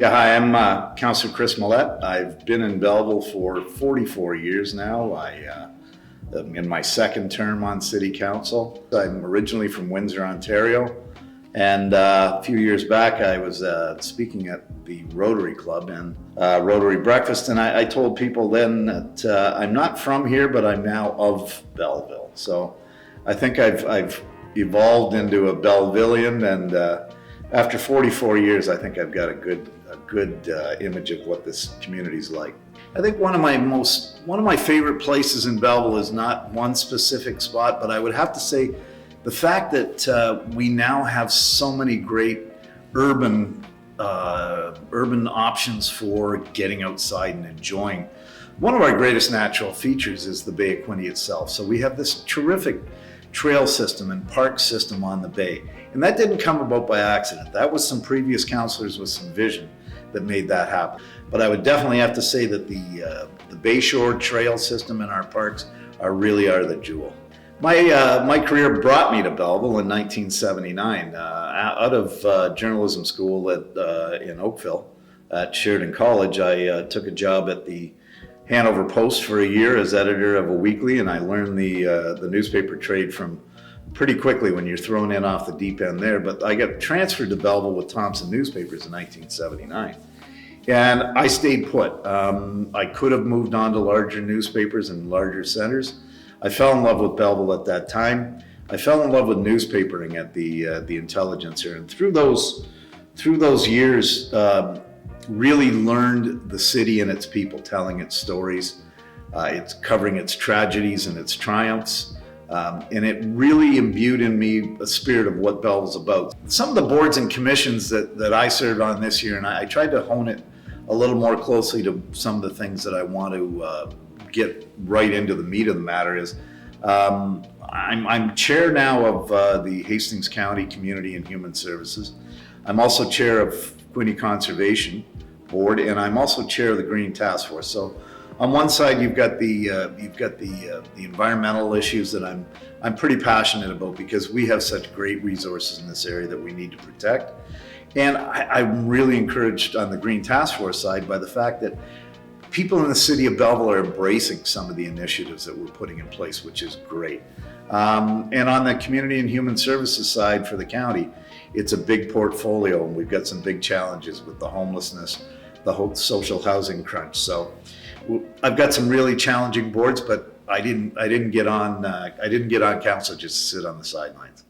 Yeah, hi, I'm Councillor Chris Malette. I've been in Belleville for 44 years now. I'm in my second term on City Council. I'm originally from Windsor, Ontario, and a few years back I was speaking at the Rotary Club and Rotary Breakfast, and I told people then that I'm not from here, but I'm now of Belleville. So I think I've evolved into a Bellevillian, and after 44 years, I think I've got a good image of what this community's like. I think one of my favorite places in Belleville is not one specific spot, but I would have to say the fact that we now have so many great urban options for getting outside and enjoying. One of our greatest natural features is the Bay of Quinte itself. So we have this terrific trail system and park system on the bay. And that didn't come about by accident. That was some previous councillors with some vision that made that happen. But I would definitely have to say that the Bayshore trail system in our parks really are the jewel. My career brought me to Belleville in 1979. Out of journalism school in Oakville at Sheridan College, I took a job at the Hanover Post for a year as editor of a weekly, and I learned the newspaper trade from pretty quickly when you're thrown in off the deep end there. But I got transferred to Belleville with Thompson Newspapers in 1979, and I stayed put. I could have moved on to larger newspapers and larger centers. I fell in love with Belleville at that time. I fell in love with newspapering at the Intelligencer, and through those years, really learned the city and its people, telling its stories. It's covering its tragedies and its triumphs. And it really imbued in me a spirit of what Belleville's about. Some of the boards and commissions that I served on this year, and I tried to hone it a little more closely to some of the things that I want to get right into the meat of the matter is, I'm chair now of the Hastings County Community and Human Services. I'm also chair of Quinte Conservation Board, and I'm also chair of the Green Task Force. So on one side, you've got the environmental issues that I'm pretty passionate about, because we have such great resources in this area that we need to protect. And I'm really encouraged on the Green Task Force side by the fact that people in the city of Belleville are embracing some of the initiatives that we're putting in place, which is great. And on the Community and Human Services side for the county, it's a big portfolio, and we've got some big challenges with the homelessness, the whole social housing crunch. So I've got some really challenging boards, but I didn't get on council just to sit on the sidelines.